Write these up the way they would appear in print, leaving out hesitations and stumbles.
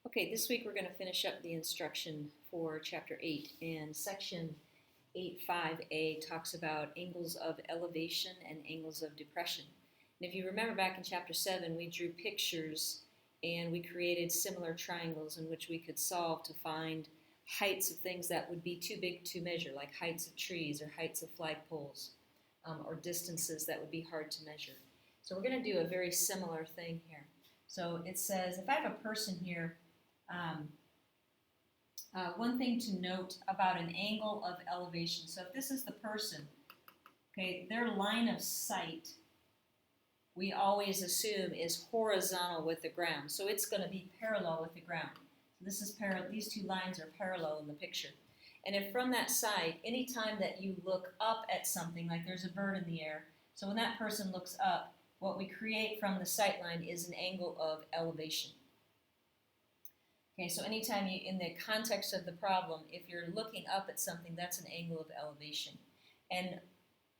Okay, this week we're going to finish up the instruction for Chapter 8, and Section 8.5a talks about angles of elevation and angles of depression. And if you remember back in Chapter 7, we drew pictures and we created similar triangles in which we could solve to find heights of things that would be too big to measure, like heights of trees or heights of flagpoles, or distances that would be hard to measure. So we're going to do a very similar thing here. So it says, if I have a person here, one thing to note about an angle of elevation. So if this is the person, okay, their line of sight, we always assume is horizontal with the ground. So it's going to be parallel with the ground. So this is these two lines are parallel in the picture. And if from that side, anytime that you look up at something, like there's a bird in the air, so when that person looks up, what we create from the sight line is an angle of elevation. Okay, so anytime you, in the context of the problem, if you're looking up at something, that's an angle of elevation. And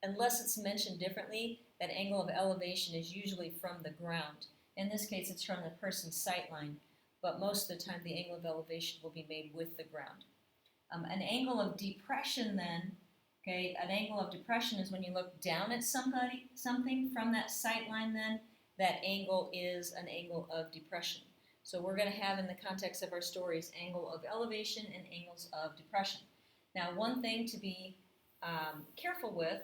unless it's mentioned differently, that angle of elevation is usually from the ground. In this case, it's from the person's sight line, but most of the time the angle of elevation will be made with the ground. An angle of depression then, okay, an angle of depression is when you look down at something from that sight line then, that angle is an angle of depression. So we're going to have in the context of our stories angle of elevation and angles of depression. Now one thing to be careful with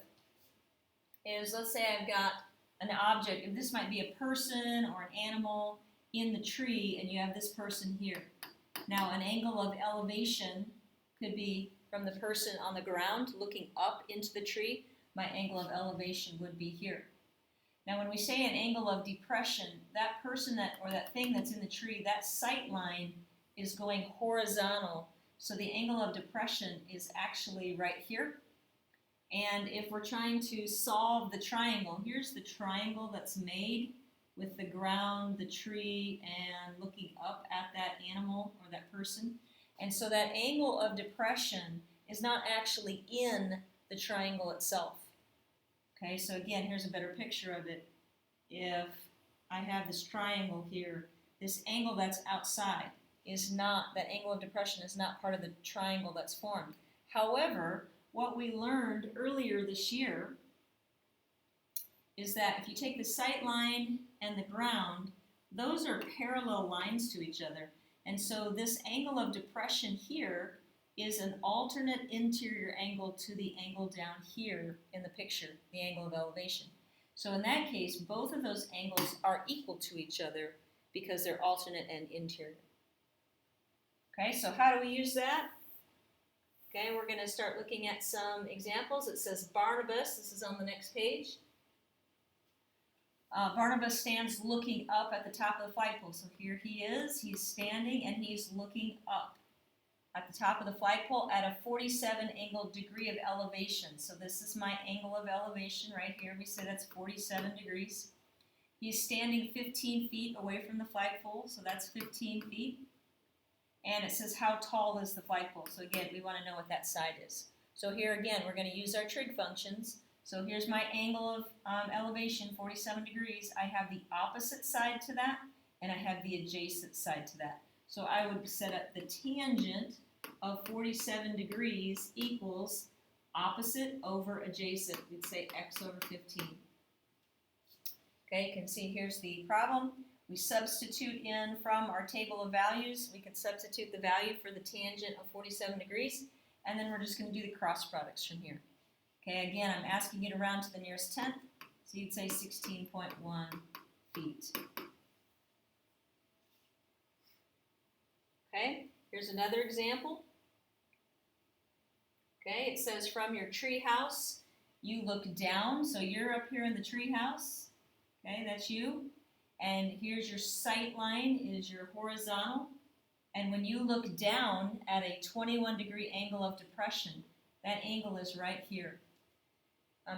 is, let's say I've got an object, this might be a person or an animal in the tree, and you have this person here. Now an angle of elevation could be from the person on the ground looking up into the tree. My angle of elevation would be here. Now when we say an angle of depression, that person or that thing that's in the tree, that sight line is going horizontal. So the angle of depression is actually right here. And if we're trying to solve the triangle, here's the triangle that's made with the ground, the tree, and looking up at that animal or that person. And so that angle of depression is not actually in the triangle itself. Okay, so again, here's a better picture of it. If I have this triangle here, this angle that's outside is not, that angle of depression is not part of the triangle that's formed. However, what we learned earlier this year is that if you take the sight line and the ground, those are parallel lines to each other. And so this angle of depression here is an alternate interior angle to the angle down here in the picture, the angle of elevation. So in that case, both of those angles are equal to each other because they're alternate and interior. Okay, so how do we use that? Okay, we're going to start looking at some examples. It says Barnabas, this is on the next page. Barnabas stands looking up at the top of the flagpole. So here he is, he's standing and he's looking up at the top of the flagpole at a 47 angle degree of elevation. So this is my angle of elevation right here. We say that's 47 degrees. He's standing 15 feet away from the flagpole, so that's 15 feet. And it says how tall is the flagpole. So again, we want to know what that side is. So here again, we're going to use our trig functions. So here's my angle of elevation, 47 degrees. I have the opposite side to that, and I have the adjacent side to that. So I would set up the tangent of 47 degrees equals opposite over adjacent. We'd say x over 15. Okay, you can see here's the problem. We substitute in from our table of values. We can substitute the value for the tangent of 47 degrees, and then we're just going to do the cross products from here. Okay, again, I'm asking you to round to the nearest tenth, so you'd say 16.1 feet. Okay, here's another example. Okay, it says from your tree house, you look down, so you're up here in the tree house. Okay, that's you. And here's your sight line is your horizontal. And when you look down at a 21 degree angle of depression, that angle is right here.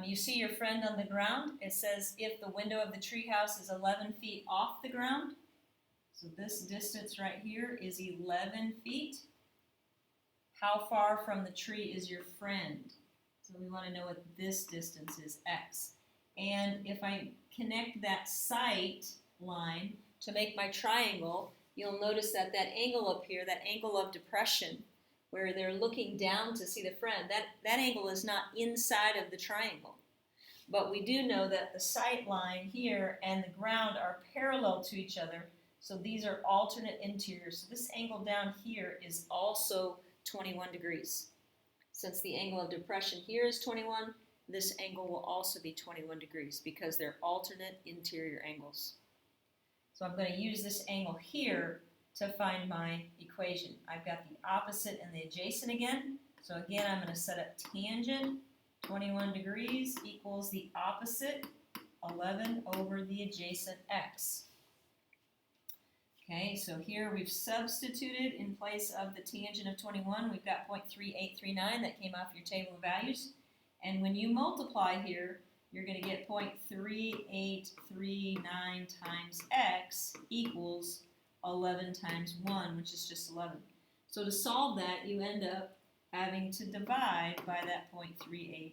You see your friend on the ground. It says if the window of the treehouse is 11 feet off the ground, so this distance right here is 11 feet. How far from the tree is your friend? So we want to know what this distance is, x. And if I connect that sight line to make my triangle, you'll notice that that angle up here, that angle of depression, where they're looking down to see the friend, that angle is not inside of the triangle. But we do know that the sight line here and the ground are parallel to each other, so these are alternate interiors. So this angle down here is also 21 degrees. Since the angle of depression here is 21, this angle will also be 21 degrees because they're alternate interior angles. So I'm going to use this angle here to find my equation. I've got the opposite and the adjacent again. So again, I'm going to set up tangent 21 degrees equals the opposite 11 over the adjacent x. Okay, so here we've substituted in place of the tangent of 21, we've got 0.3839 that came off your table of values. And when you multiply here, you're going to get 0.3839 times x equals 11 times 1, which is just 11. So to solve that, you end up having to divide by that 0.3839.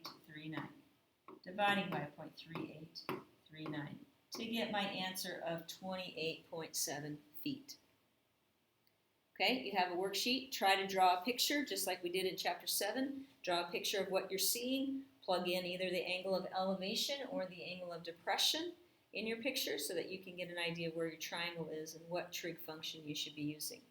Dividing by 0.3839 to get my answer of 28.7 feet. Okay, you have a worksheet. Try to draw a picture just like we did in Chapter 7. Draw a picture of what you're seeing. Plug in either the angle of elevation or the angle of depression in your picture so that you can get an idea of where your triangle is and what trig function you should be using.